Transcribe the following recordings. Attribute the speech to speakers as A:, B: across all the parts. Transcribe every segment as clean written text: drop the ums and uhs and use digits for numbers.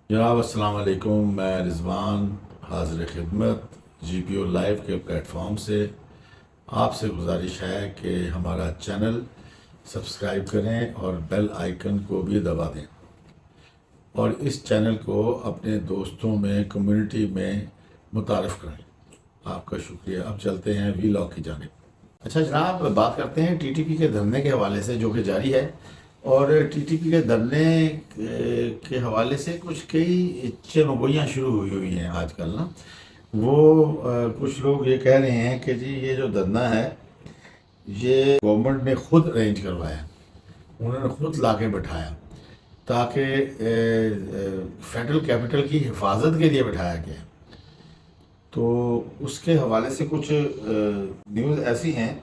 A: جناب السلام علیکم، میں رضوان حاضر خدمت جی پی او لائیو کے پلیٹ فارم سے آپ سے گزارش ہے کہ ہمارا چینل سبسکرائب کریں اور بیل آئیکن کو بھی دبا دیں اور اس چینل کو اپنے دوستوں میں کمیونٹی میں متعارف کریں۔ آپ کا شکریہ۔ اب چلتے ہیں وی لاگ کی جانب۔ اچھا جناب، بات کرتے ہیں ٹی ٹی پی کے دھرنے کے حوالے سے جو کہ جاری ہے، اور ٹی ٹی پی کے دھرنے کے حوالے سے کئی چنگویاں شروع ہوئی ہیں آج کل نا۔ وہ کچھ لوگ یہ کہہ رہے ہیں کہ جی یہ جو دھرنا ہے یہ گورنمنٹ نے خود ارینج کروایا، انہوں نے خود لا کے بٹھایا تاکہ فیڈرل کیپٹل کی حفاظت کے لیے بٹھایا گیا۔ تو اس کے حوالے سے کچھ نیوز ایسی ہیں۔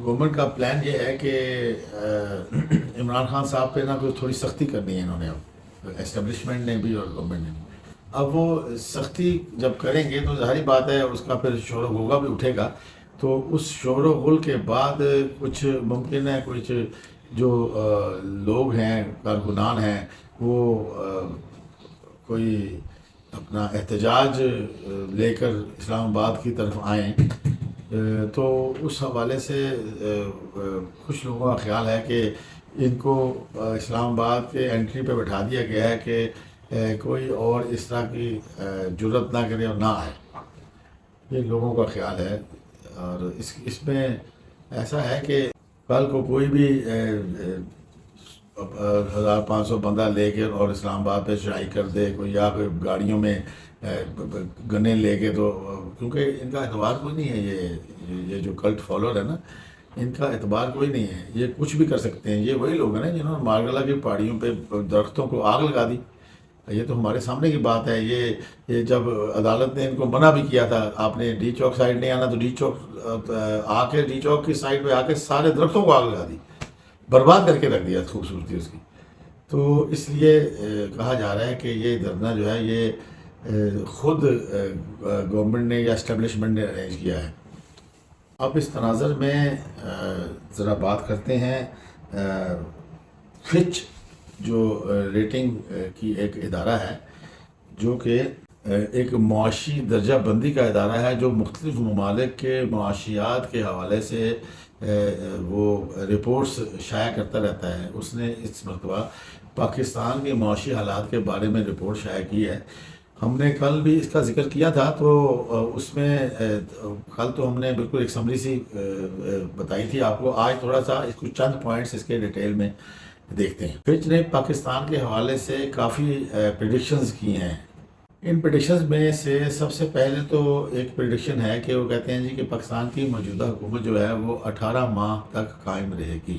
A: گورنمنٹ کا پلان یہ ہے کہ عمران خان صاحب پہ نا کوئی تھوڑی سختی کرنی ہے انہوں نے، اب اسٹیبلشمنٹ نے بھی اور گورنمنٹ نے بھی۔ اب وہ سختی جب کریں گے تو ظاہری بات ہے اس کا پھر شور و غوغا بھی اٹھے گا، تو اس شور و غل کے بعد کچھ ممکن ہے کچھ جو لوگ ہیں کارکنان ہیں وہ کوئی اپنا احتجاج لے کر اسلام آباد کی طرف آئیں۔ تو اس حوالے سے کچھ لوگوں کا خیال ہے کہ ان کو اسلام آباد کے انٹری پہ بٹھا دیا گیا ہے کہ کوئی اور اس طرح کی جرت نہ کرے اور نہ آئے، یہ لوگوں کا خیال ہے۔ اور اس میں ایسا ہے کہ کل کو کوئی بھی 1500 بندہ لے کے اور اسلام آباد پہ چڑھائی کر دے کوئی، یا کوئی گاڑیوں میں گنے لے کے، تو کیونکہ ان کا اعتبار کوئی نہیں ہے، یہ جو کلٹ فالوور ہے نا، ان کا اعتبار کوئی نہیں ہے، یہ کچھ بھی کر سکتے ہیں۔ یہ وہی لوگ ہیں نا جنہوں نے مارگلا کی پہاڑیوں پہ درختوں کو آگ لگا دی، یہ تو ہمارے سامنے کی بات ہے۔ یہ جب عدالت نے ان کو منع بھی کیا تھا آپ نے ڈی چوک سائڈ نہیں آنا، تو ڈی چوک کی سائڈ پہ آ کے سارے درختوں کو آگ لگا دی، برباد کر کے رکھ دیا خوبصورتی اس کی۔ تو اس لیے کہا جا رہا ہے کہ یہ دھرنا جو ہے یہ خود گورنمنٹ نے یا اسٹیبلشمنٹ نے ارینج کیا ہے۔ اب اس تناظر میں ذرا بات کرتے ہیں فچ جو ریٹنگ کی ایک ادارہ ہے، جو کہ ایک معاشی درجہ بندی کا ادارہ ہے جو مختلف ممالک کے معاشیات کے حوالے سے وہ رپورٹس شائع کرتا رہتا ہے۔ اس نے اس مرتبہ پاکستان کے معاشی حالات کے بارے میں رپورٹ شائع کی ہے۔ ہم نے کل بھی اس کا ذکر کیا تھا، تو اس میں کل تو ہم نے بالکل ایک سمری سی بتائی تھی آپ کو۔ آج تھوڑا سا اس کو چند پوائنٹس اس کے ڈیٹیل میں دیکھتے ہیں۔ فچ نے پاکستان کے حوالے سے کافی پریڈکشنز کی ہیں۔ ان پریڈکشنز میں سے سب سے پہلے تو ایک پریڈکشن ہے کہ وہ کہتے ہیں جی کہ پاکستان کی موجودہ حکومت جو ہے وہ 18 ماہ تک قائم رہے گی،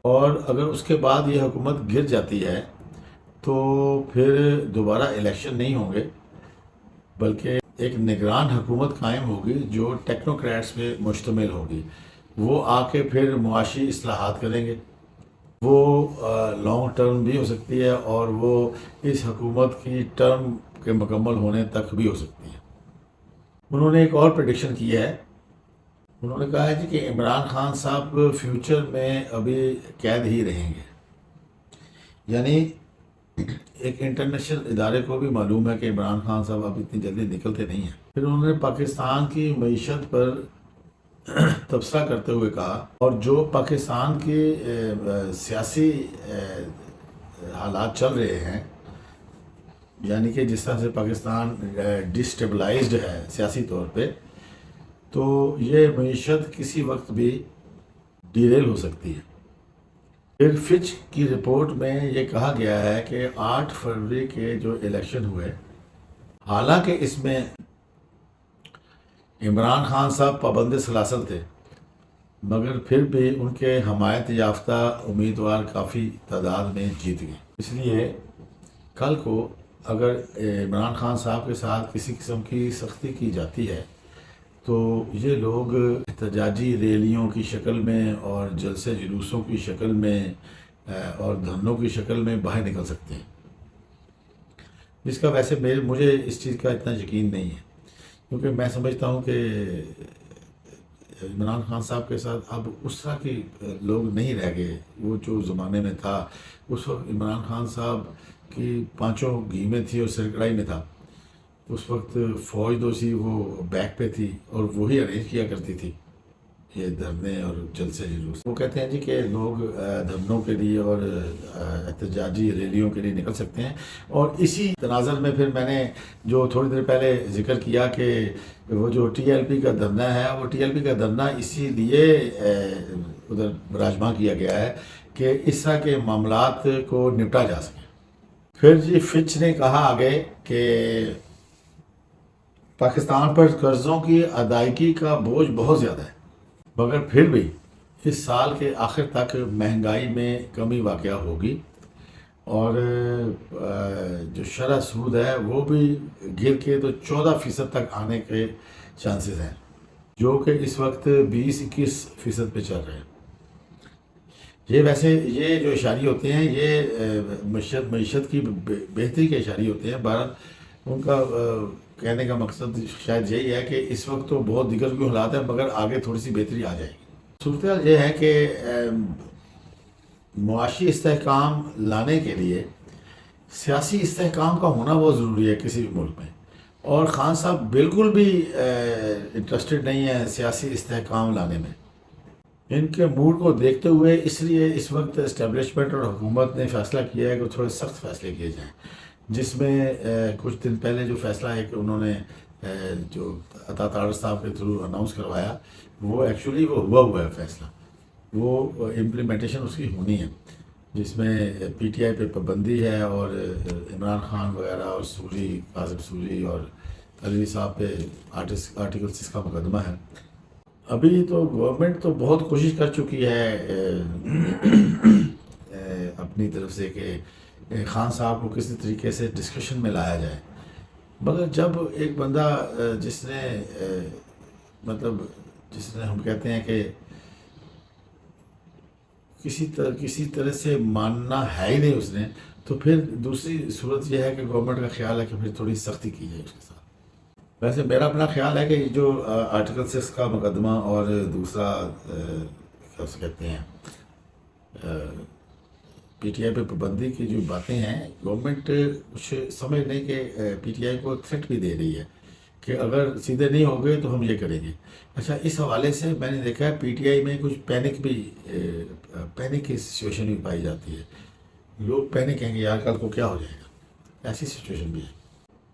A: اور اگر اس کے بعد یہ حکومت گر جاتی ہے تو پھر دوبارہ الیکشن نہیں ہوں گے، بلکہ ایک نگران حکومت قائم ہوگی جو ٹیکنوکریٹس پہ مشتمل ہوگی۔ وہ آ کے پھر معاشی اصلاحات کریں گے، وہ لانگ ٹرم بھی ہو سکتی ہے اور وہ اس حکومت کی ٹرم کے مکمل ہونے تک بھی ہو سکتی ہے۔ انہوں نے ایک اور پریڈکشن کی ہے، انہوں نے کہا ہے جی کہ عمران خان صاحب فیوچر میں ابھی قید ہی رہیں گے، یعنی ایک انٹرنیشنل ادارے کو بھی معلوم ہے کہ عمران خان صاحب اب اتنی جلدی نکلتے نہیں ہیں۔ پھر انہوں نے پاکستان کی معیشت پر تبصرہ کرتے ہوئے کہا، اور جو پاکستان کی سیاسی حالات چل رہے ہیں، یعنی کہ جس طرح سے پاکستان ڈسٹیبلائزڈ ہے سیاسی طور پہ، تو یہ معیشت کسی وقت بھی ڈیریل ہو سکتی ہے۔ پھر فچ کی رپورٹ میں یہ کہا گیا ہے کہ 8 فروری کے جو الیکشن ہوئے، حالانکہ اس میں عمران خان صاحب پابند سلاسل تھے، مگر پھر بھی ان کے حمایت یافتہ امیدوار کافی تعداد میں جیت گئے۔ اس لیے کل کو اگر عمران خان صاحب کے ساتھ کسی قسم کی سختی کی جاتی ہے تو یہ لوگ احتجاجی ریلیوں کی شکل میں اور جلسے جلوسوں کی شکل میں اور دھرنوں کی شکل میں باہر نکل سکتے ہیں، جس کا ویسے مجھے اس چیز کا اتنا یقین نہیں ہے، کیونکہ میں سمجھتا ہوں کہ عمران خان صاحب کے ساتھ اب اس طرح کے لوگ نہیں رہ گئے. وہ جو زمانے میں تھا اس وقت عمران خان صاحب کی پانچوں گھی میں تھی اور سر کڑھائی میں تھا. اس وقت فوج جو سی وہ بیک پہ تھی اور وہی ارینج کیا کرتی تھی یہ دھرنے اور جلسے جلوس. وہ کہتے ہیں جی کہ لوگ دھرنوں کے لیے اور احتجاجی ریلیوں کے لیے نکل سکتے ہیں. اور اسی تناظر میں پھر میں نے جو تھوڑی دیر پہلے ذکر کیا کہ وہ جو ٹی ایل پی کا دھرنا ہے وہ ٹی ایل پی کا دھرنا اسی لیے ادھر براجمان کیا گیا ہے کہ اس طرح کے معاملات کو نپٹا جا سکے. پھر جی فچ نے کہا آگے کہ پاکستان پر قرضوں کی ادائیگی کا بوجھ بہت زیادہ ہے مگر پھر بھی اس سال کے آخر تک مہنگائی میں کمی واقع ہوگی اور جو شرح سود ہے وہ بھی گر کے تو 14% تک آنے کے چانسز ہیں جو کہ اس وقت 20-21% پہ چل رہے ہیں. یہ ویسے یہ جو اشاری ہوتے ہیں یہ معیشت کی بہتری کے اشاری ہوتے ہیں. بہرحال ان کا کہنے کا مقصد شاید یہی ہے کہ اس وقت تو بہت دیگر کوئی حالات ہیں مگر آگے تھوڑی سی بہتری آ جائے گی. صورتحال یہ ہے کہ معاشی استحکام لانے کے لیے سیاسی استحکام کا ہونا بہت ضروری ہے کسی بھی ملک میں. اور خان صاحب بالکل بھی انٹرسٹڈ نہیں ہیں سیاسی استحکام لانے میں. ان کے موڈ کو دیکھتے ہوئے اس لیے اس وقت اسٹیبلشمنٹ اور حکومت نے فیصلہ کیا ہے کہ تھوڑے سخت فیصلے کیے جائیں جس میں کچھ دن پہلے جو فیصلہ ہے کہ انہوں نے جو عطا طاہر صاحب کے تھرو اناؤنس کروایا وہ ایکچولی وہ ہوا ہے فیصلہ. وہ امپلیمنٹیشن اس کی ہونی ہے جس میں پی ٹی آئی پہ پابندی ہے اور عمران خان وغیرہ اور سوری قاسم سوری اور علی صاحب پہ آرٹیکل 6 کا مقدمہ ہے. ابھی تو گورنمنٹ تو بہت کوشش کر چکی ہے اپنی طرف سے کہ خان صاحب کو کسی طریقے سے ڈسکشن میں لایا جائے مگر جب ایک بندہ جس نے ہم کہتے ہیں کہ کسی طرح سے ماننا ہے ہی نہیں اس نے تو پھر دوسری صورت یہ ہے کہ گورنمنٹ کا خیال ہے کہ پھر تھوڑی سختی کی جائے اس کے ساتھ. ویسے میرا اپنا خیال ہے کہ جو آرٹیکل 6 کا مقدمہ اور دوسرا کیا اسے کہتے ہیں پی ٹی آئی پہ پابندی کی جو باتیں ہیں گورنمنٹ کچھ سمجھ نہیں کہ پی ٹی آئی کو تھریٹ بھی دے رہی ہے کہ اگر سیدھے نہیں ہو گئے تو ہم یہ کریں گے. اچھا اس حوالے سے میں نے دیکھا ہے پی ٹی آئی میں کچھ پینک کی سچویشن بھی پائی جاتی ہے. لوگ پینک ہیں کہ یار کل کو کیا ہو جائے گا, ایسی سچویشن بھی ہے.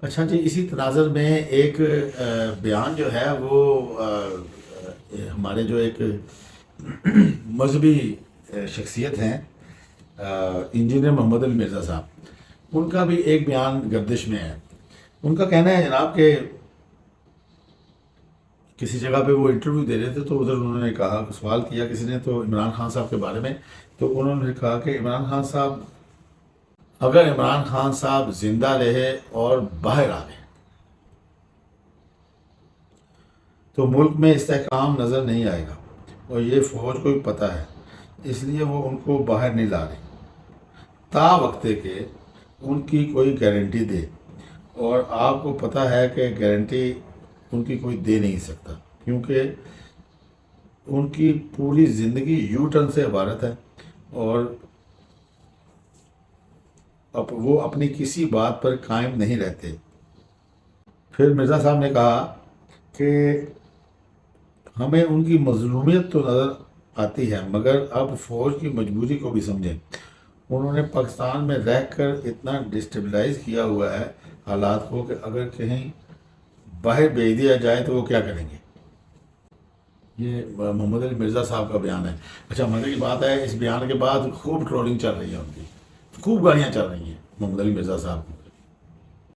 A: اچھا جی اسی تناظر میں ایک بیان جو ہے وہ ہمارے جو ایک مذہبی شخصیت ہیں انجینئر محمد علی مرزا صاحب ان کا بھی ایک بیان گردش میں ہے. ان کا کہنا ہے جناب کہ کسی جگہ پہ وہ انٹرویو دے رہے تھے تو ادھر انہوں نے کہا سوال کیا کسی نے تو عمران خان صاحب کے بارے میں تو انہوں نے کہا کہ عمران خان صاحب اگر عمران خان صاحب زندہ رہے اور باہر آ گئے تو ملک میں استحکام نظر نہیں آئے گا اور یہ فوج کو بھی پتہ ہے اس لیے وہ ان کو باہر نہیں لا رہی تا وقتے کہ ان کی کوئی گارنٹی دے. اور آپ کو پتہ ہے کہ گارنٹی ان کی کوئی دے نہیں سکتا کیونکہ ان کی پوری زندگی یو ٹرن سے عبارت ہے اور وہ اپنی کسی بات پر قائم نہیں رہتے. پھر مرزا صاحب نے کہا کہ ہمیں ان کی مظلومیت تو نظر آتی ہے مگر اب فوج کی مجبوری کو بھی سمجھیں. انہوں نے پاکستان میں رہ کر اتنا ڈسٹیبلائز کیا ہوا ہے حالات کو کہ اگر کہیں باہر بھیج دیا جائے تو وہ کیا کریں گے. یہ محمد علی مرزا صاحب کا بیان ہے. اچھا مزے کی بات ہے اس بیان کے بعد خوب ٹرولنگ چل رہی ہے ان کی, خوب گالیاں چل رہی ہیں محمد علی مرزا صاحب کو.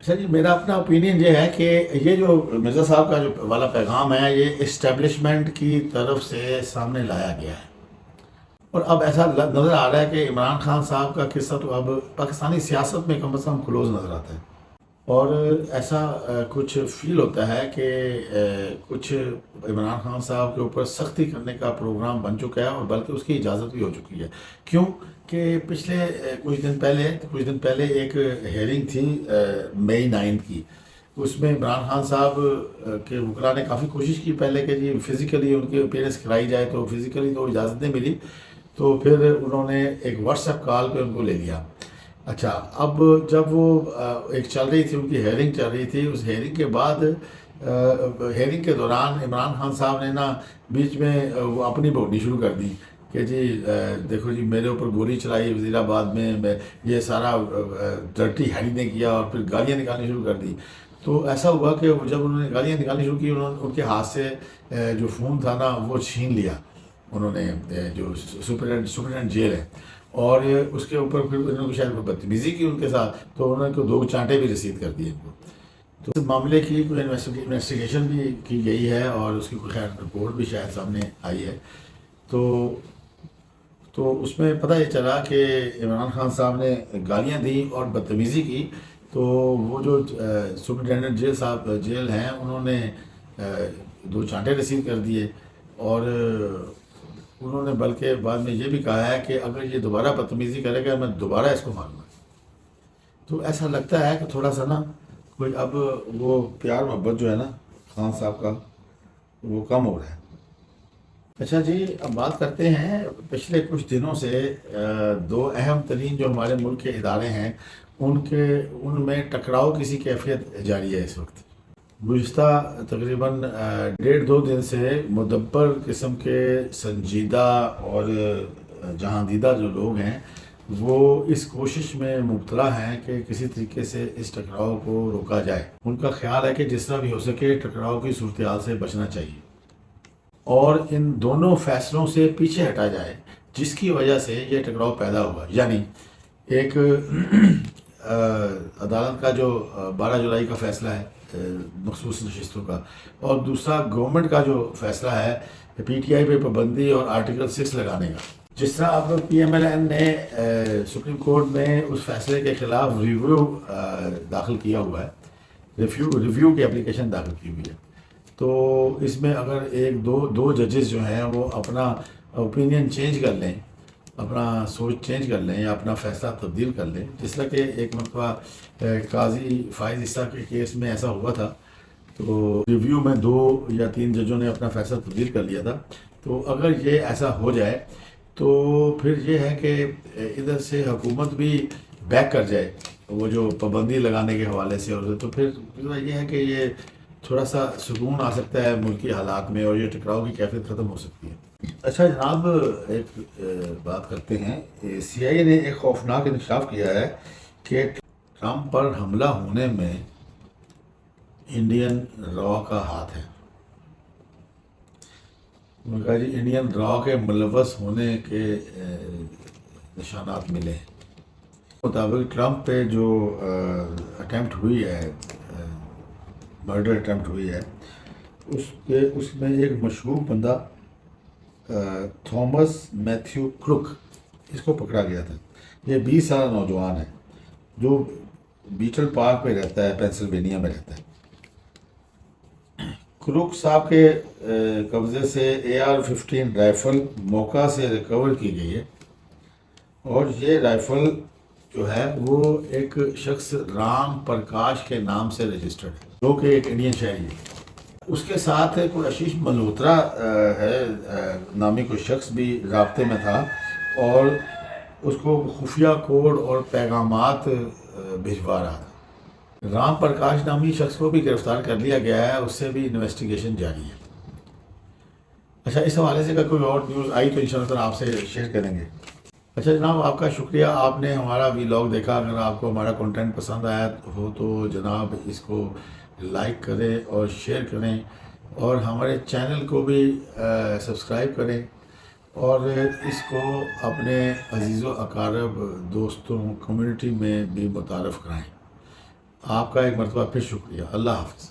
A: اچھا جی میرا اپنا اوپینین یہ ہے کہ یہ جو مرزا صاحب کا جو والا پیغام ہے یہ اسٹیبلشمنٹ کی طرف سے سامنے لایا گیا ہے اور اب ایسا نظر آ رہا ہے کہ عمران خان صاحب کا قصہ تو اب پاکستانی سیاست میں کم از کم کلوز نظر آتا ہے اور ایسا کچھ فیل ہوتا ہے کہ کچھ عمران خان صاحب کے اوپر سختی کرنے کا پروگرام بن چکا ہے اور بلکہ اس کی اجازت بھی ہو چکی ہے. کیوں کہ پچھلے کچھ دن پہلے ایک ہیئرنگ تھی مئی 9 کی اس میں عمران خان صاحب کے وکلاء نے کافی کوشش کی پہلے کہ جی فزیکلی ان کی اپیئرنس کرائی جائے، تو فزیکلی تو اجازت نہیں ملی، تو پھر انہوں نے ایک واٹس ایپ کال پہ ان کو لے لیا۔ اچھا، اب جب وہ ایک چل رہی تھی، ان کی ہیئرنگ چل رہی تھی، اس ہیئرنگ کے بعد ہیئرنگ کے دوران عمران خان صاحب نے نا بیچ میں وہ اپنی بولنی شروع کر دی کہ جی دیکھو جی میرے اوپر گولی چلائی وزیر آباد میں یہ سارا ڈرٹی ہیری نے کیا، اور پھر گالیاں نکالنی شروع کر دی۔ تو ایسا ہوا کہ جب انہوں نے گالیاں نکالنی شروع کی، ان کے ہاتھ سے جو فون تھا نا وہ چھین لیا انہوں نے، جو سپرنٹینڈنٹ جیل ہے، اور اس کے اوپر پھر انہوں نے شاید بدتمیزی کی ان کے ساتھ، تو انہوں نے 2 چانٹے بھی رسید کر دیے ان کو۔ تو اس معاملے کی کوئی انویسٹیگیشن بھی کی گئی ہے، اور اس کی کوئی خیر رپورٹ بھی شاید سامنے آئی ہے۔ تو اس میں پتہ یہ چلا کہ عمران خان صاحب نے گالیاں دیں اور بدتمیزی کی، تو وہ جو سپرنٹینڈنٹ جیل ہیں انہوں نے 2 چانٹے رسید کر دیے، اور انہوں نے بلکہ بعد میں یہ بھی کہا ہے کہ اگر یہ دوبارہ بدتمیزی کرے گا میں دوبارہ اس کو ماروں گا۔ تو ایسا لگتا ہے کہ تھوڑا سا نا کوئی اب وہ پیار محبت جو ہے نا خان صاحب کا وہ کم ہو رہا ہے۔ اچھا جی، اب بات کرتے ہیں پچھلے کچھ دنوں سے 2 اہم ترین جو ہمارے ملک کے ادارے ہیں ان میں ٹکراؤ کسی کیفیت جاری ہے اس وقت۔ گزشتہ تقریباً 1.5-2 دن سے مدبر قسم کے سنجیدہ اور جہاں دیدہ جو لوگ ہیں وہ اس کوشش میں مبتلا ہیں کہ کسی طریقے سے اس ٹکراؤ کو روکا جائے۔ ان کا خیال ہے کہ جس طرح بھی ہو سکے ٹکراؤ کی صورتحال سے بچنا چاہیے، اور ان دونوں فیصلوں سے پیچھے ہٹا جائے جس کی وجہ سے یہ ٹکراؤ پیدا ہوا۔ یعنی ایک عدالت کا جو 12 جولائی کا فیصلہ ہے مخصوص نشستوں کا، اور دوسرا گورنمنٹ کا جو فیصلہ ہے پی ٹی آئی پہ پابندی اور آرٹیکل 6 لگانے کا۔ جس طرح اب پی ایم ایل این نے سپریم کورٹ میں اس فیصلے کے خلاف ریویو داخل کیا ہوا ہے، ریویو کی اپلیکیشن داخل کی ہوئی ہے۔ تو اس میں اگر دو ججز جو ہیں وہ اپنا اوپینین چینج کر لیں، اپنا سوچ چینج کر لیں یا اپنا فیصلہ تبدیل کر لیں، جس طرح کہ ایک مرتبہ قاضی فائز عیسیٰ کے کیس میں ایسا ہوا تھا، تو ریویو میں 2 یا 3 ججوں نے اپنا فیصلہ تبدیل کر لیا تھا۔ تو اگر یہ ایسا ہو جائے تو پھر یہ ہے کہ ادھر سے حکومت بھی بیک کر جائے وہ جو پابندی لگانے کے حوالے سے، اور تو پھر یہ ہے کہ یہ تھوڑا سا سکون آ سکتا ہے ملکی حالات میں، اور یہ ٹکراؤ کی کیفیت ختم ہو سکتی ہے۔ اچھا جناب، ایک بات کرتے ہیں، سی آئی اے نے ایک خوفناک انکشاف کیا ہے کہ ٹرمپ پر حملہ ہونے میں انڈین را کا ہاتھ ہے۔ انہوں نے کہا جی انڈین را کے ملوث ہونے کے نشانات ملے ہیں۔ مطابق ٹرمپ پہ جو اٹیمپٹ ہوئی ہے، مرڈر اٹیمپٹ ہوئی ہے، اس میں ایک مشہور بندہ تھامس میتھیو کروک، اس کو پکڑا گیا تھا۔ یہ 20 سالہ نوجوان ہے جو بیٹل پارک میں رہتا ہے، پینسلوینیا میں رہتا ہے۔ کروک صاحب کے قبضے سے AR-15 رائفل موقع سے ریکور کی گئی ہے، اور یہ رائفل جو ہے وہ ایک شخص رام پرکاش کے نام سے رجسٹرڈ ہے، جو کہ ایک انڈین شہری ہے۔ اس کے ساتھ کوئی آشیش ملہوترا ہے نامی کوئی شخص بھی رابطے میں تھا، اور اس کو خفیہ کوڈ اور پیغامات بھجوا رہا تھا۔ رام پرکاش نامی شخص کو بھی گرفتار کر لیا گیا ہے، اس سے بھی انویسٹیگیشن جاری ہے۔ اچھا، اس حوالے سے اگر کوئی اور نیوز آئی تو انشاءاللہ تعالیٰ آپ سے شیئر کریں گے۔ اچھا جناب، آپ کا شکریہ، آپ نے ہمارا ویلاگ دیکھا۔ اگر آپ کو ہمارا کنٹینٹ پسند آیا ہو تو جناب اس کو لائک کریں اور شیئر کریں، اور ہمارے چینل کو بھی سبسکرائب کریں، اور اس کو اپنے عزیز و اقارب دوستوں کمیونٹی میں بھی متعارف کرائیں۔ آپ کا ایک مرتبہ پھر شکریہ۔ اللہ حافظ۔